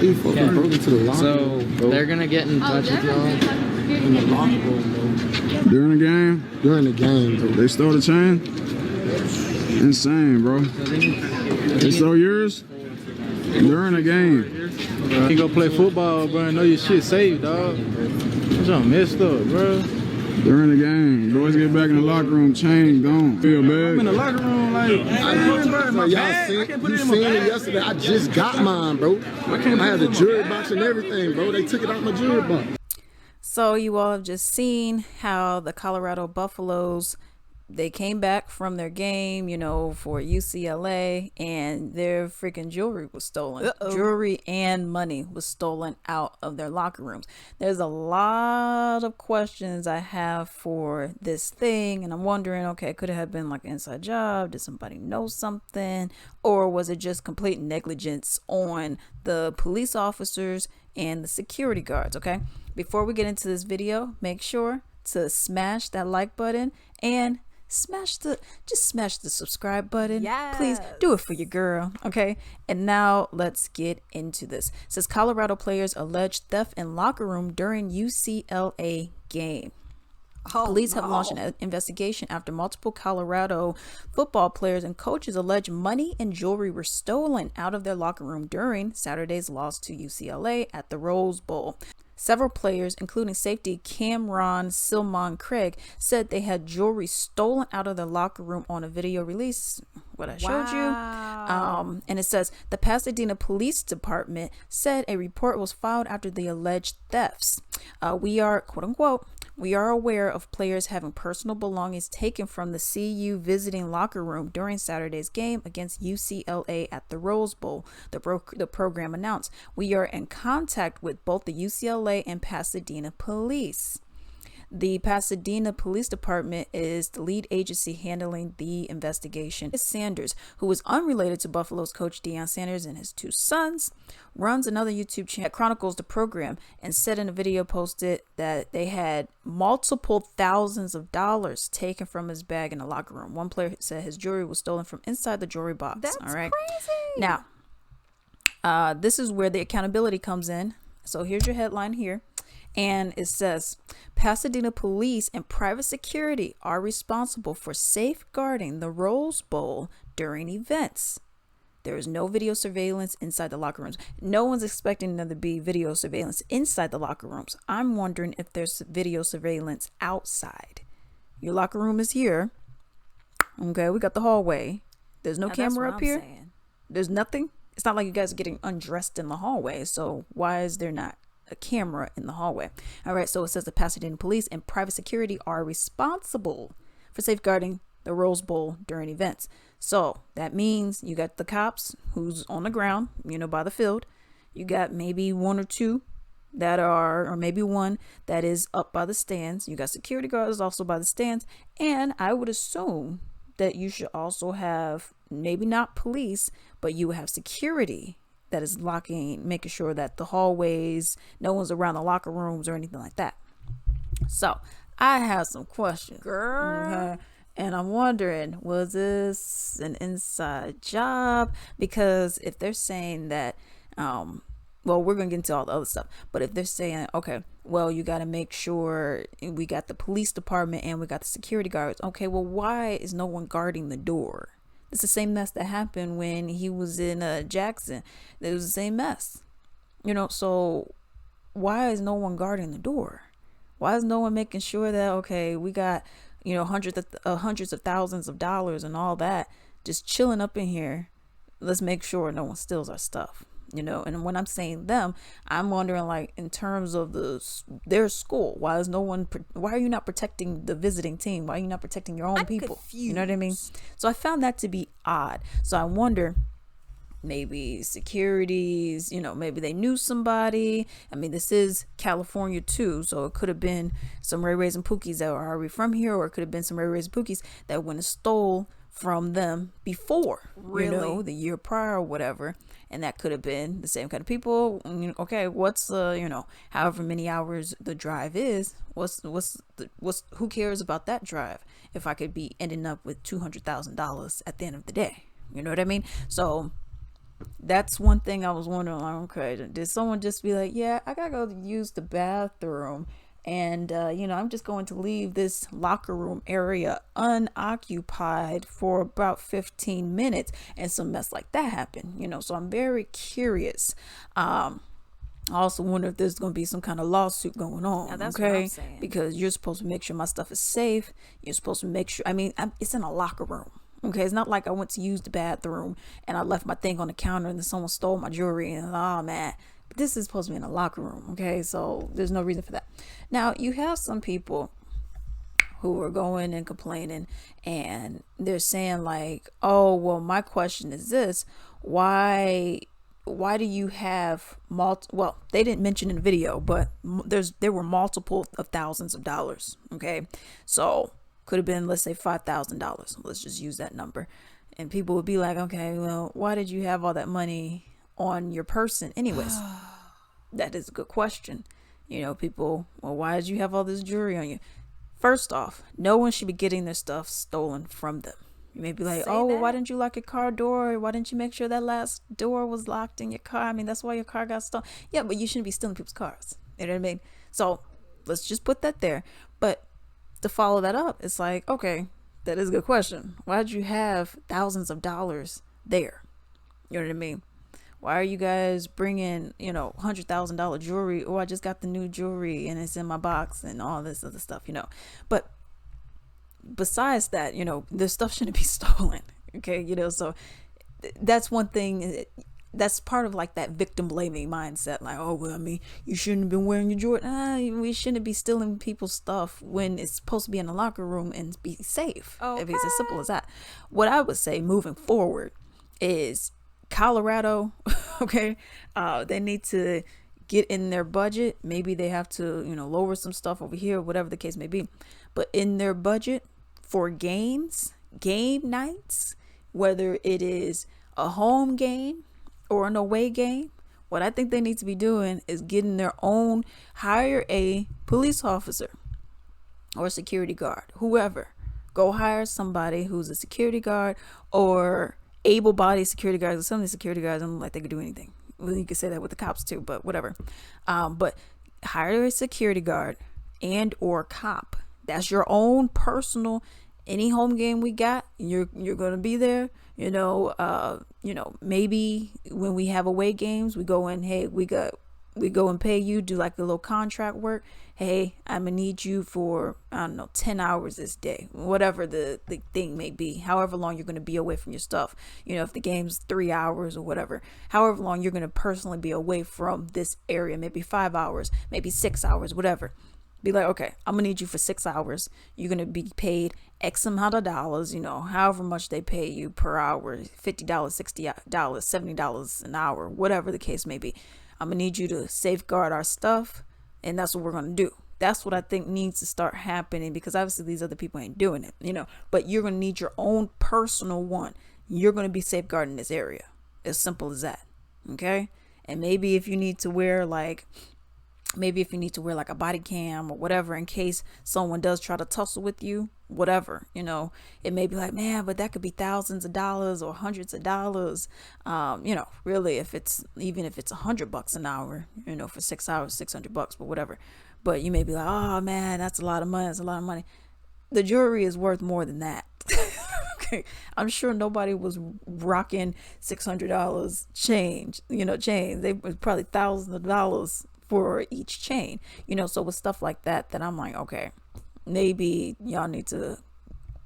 So they're gonna get in touch with y'all in the locker room, bro. During the game? During the game, bro. They stole the chain? Insane, bro. They stole yours? During the game. You go play football, bro, and know your shit safe, dog. That's all messed up, bro. During the game. Boys get back in the locker room, chain gone. Feel bad. I'm in the locker room, like, You seen it yesterday. I just got mine, bro. I had the jury box and everything, bro. They took it out my jury box. So you all have just seen how the Colorado Buffaloes, they came back from their game, you know, for UCLA, and their freaking jewelry was stolen. Jewelry and money was stolen out of their locker rooms. There's a lot of questions I have for this thing, and I'm wondering, okay, could it have been like an inside job? Did somebody know something? Or was it just complete negligence on the police officers and the security guards? Okay, before we get into this video, make sure to smash that like button and smash the subscribe button. Yes. Please do it for your girl. Okay, and now let's get into this. It says Colorado players alleged theft in locker room during UCLA game. Police have launched an investigation after multiple Colorado football players and coaches allege money and jewelry were stolen out of their locker room during Saturday's loss to UCLA at the Rose Bowl. Several players, including safety Cameron Silmon Craig, said they had jewelry stolen out of their locker room on a video release, what I showed you. And it says the Pasadena Police Department said a report was filed after the alleged thefts. We are, quote unquote, we are aware of players having personal belongings taken from the CU visiting locker room during Saturday's game against UCLA at the Rose Bowl, the program announced. We are in contact with both the UCLA and Pasadena police. The Pasadena Police Department is the lead agency handling the investigation. Sanders, who is unrelated to Buffalo's coach Deion Sanders and his two sons, runs another YouTube channel that chronicles the program and said in a video posted that they had multiple thousands of dollars taken from his bag in the locker room. One player said his jewelry was stolen from inside the jewelry box. That's all right. crazy. Now, this is where the accountability comes in. So here's your headline here. And it says, Pasadena police and private security are responsible for safeguarding the Rose Bowl during events. There is no video surveillance inside the locker rooms. No one's expecting there to be video surveillance inside the locker rooms. I'm wondering if there's video surveillance outside. Your locker room is here. Okay, we got the hallway. There's no camera up here. There's nothing. It's not like you guys are getting undressed in the hallway. So why is there not a camera in the hallway? All right, so it says the Pasadena police and private security are responsible for safeguarding the Rose Bowl during events. So that means you got the cops who's on the ground, you know, by the field. You got maybe one or two that are, or maybe one that is up by the stands. You got security guards also by the stands. And I would assume that you should also have, maybe not police, but you have security that is making sure that the hallways, no one's around the locker rooms or anything like that. So I have some questions, Girl. okay? And I'm wondering, was this an inside job? Because if they're saying that, well, we're going to get into all the other stuff, but if they're saying, okay, well, you got to make sure we got the police department and we got the security guards. Okay, well, why is no one guarding the door? It's the same mess that happened when he was in Jackson. It was the same mess, you know. So why is no one guarding the door? Why is no one making sure that, okay, we got, you know, hundreds of thousands of dollars and all that just chilling up in here. Let's make sure no one steals our stuff, you know. And when I'm saying them, I'm wondering, like, in terms of their school, why are you not protecting the visiting team? Why are you not protecting your own people? Confused. You know what I mean? So I found that to be odd. So I wonder, maybe securities, you know, maybe they knew somebody. I mean, this is California too, so it could have been some Ray Rays and Pookies that were already from here, or it could have been some Ray Rays and Pookies that went and stole from them before, you know, the year prior or whatever. And that could have been the same kind of people. Okay, what's you know, however many hours the drive is, who cares about that drive if I could be ending up with $200,000 at the end of the day? You know what I mean? So that's one thing I was wondering, like, okay, did someone just be like, yeah, I gotta go use the bathroom, and I'm just going to leave this locker room area unoccupied for about 15 minutes, and some mess like that happened, so I'm very curious. I also wonder if there's going to be some kind of lawsuit going on. Now, that's okay, what I'm saying. Because you're supposed to make sure my stuff is safe. You're supposed to make sure, it's in a locker room. Okay, it's not like I went to use the bathroom and I left my thing on the counter and then someone stole my jewelry and, oh man, but this is supposed to be in a locker room. Okay, so there's no reason for that. Now, you have some people who are going and complaining, and they're saying like, oh, well, my question is this: why do you have well, they didn't mention in the video, but there were multiple of thousands of dollars. Okay, so could have been, let's say, $5,000. Let's just use that number. And people would be like, okay, well, why did you have all that money on your person anyways? That is a good question. People, well, why did you have all this jewelry on you? First off, no one should be getting their stuff stolen from them. You may be like, oh, well, why didn't you lock your car door? Why didn't you make sure that last door was locked in your car? That's why your car got stolen. Yeah, but you shouldn't be stealing people's cars. You know what I mean? So let's just put that there. But to follow that up, it's like, okay, that is a good question. Why did you have thousands of dollars there? You know what I mean? Why are you guys bringing, $100,000 jewelry? Oh, I just got the new jewelry and it's in my box and all this other stuff, But besides that, this stuff shouldn't be stolen. Okay, so that's one thing. That's part of like that victim blaming mindset. Like, oh, well, you shouldn't have been wearing your Jordan. We shouldn't be stealing people's stuff when it's supposed to be in the locker room and be safe. Okay. It's as simple as that. What I would say moving forward is Colorado, okay, they need to get in their budget. Maybe they have to, lower some stuff over here, whatever the case may be. But in their budget for game nights, whether it is a home game or an away game, what I think they need to be doing is hire a police officer or a security guard, whoever. Go hire somebody who's a security guard or able-bodied security guards. Some of the security guards don't look like they could do anything. Well, you could say that with the cops too, but whatever. But hire a security guard and or cop. That's your own personal. Any home game we got, you're gonna be there. Maybe when we have away games, we go in. Hey, we go and pay you, do like a little contract work. Hey, I'm gonna need you for 10 hours this day, whatever the thing may be. However long you're gonna be away from your stuff. If the game's 3 hours or whatever, however long you're gonna personally be away from this area, maybe 5 hours, maybe 6 hours, whatever. Be like, okay, I'm gonna need you for 6 hours. You're gonna be paid X amount of dollars, however much they pay you per hour, $50, $60, $70 an hour, whatever the case may be. I'm gonna need you to safeguard our stuff, and that's what we're gonna do. That's what I think needs to start happening, because obviously these other people ain't doing it, but you're gonna need your own personal one. You're gonna be safeguarding this area. As simple as that. Okay? And maybe if you need to wear like a body cam or whatever, in case someone does try to tussle with you, whatever, it may be like, man, but that could be thousands of dollars or hundreds of dollars. Really, if it's $100 an hour, for 6 hours, $600, but whatever. But you may be like, oh man, that's a lot of money. That's a lot of money. The jewelry is worth more than that. Okay. I'm sure nobody was rocking $600 chains. They were probably thousands of dollars for each chain, so with stuff like that I'm like, okay, maybe y'all need to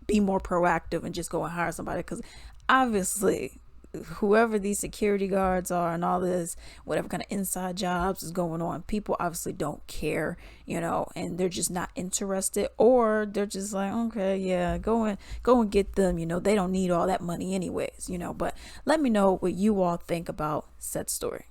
be more proactive and just go and hire somebody, because obviously whoever these security guards are and all this, whatever kind of inside jobs is going on, people obviously don't care, and they're just not interested, or they're just like, okay, yeah, go and get them, they don't need all that money anyways, but let me know what you all think about said story.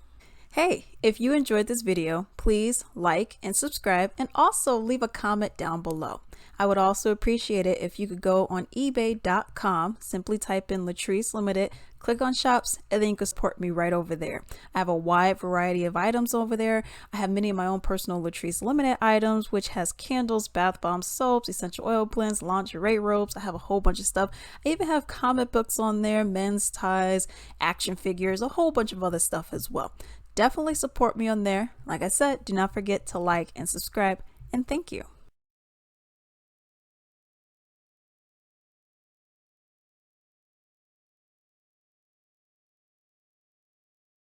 Hey, if you enjoyed this video, please like and subscribe, and also leave a comment down below. I would also appreciate it if you could go on ebay.com, simply type in Latrice Limited, click on shops, and then you can support me right over there. I have a wide variety of items over there. I have many of my own personal Latrice Limited items, which has candles, bath bombs, soaps, essential oil blends, lingerie robes. I have a whole bunch of stuff. I even have comic books on there, men's ties, action figures, a whole bunch of other stuff as well. Definitely support me on there. Like I said, do not forget to like and subscribe, and thank you.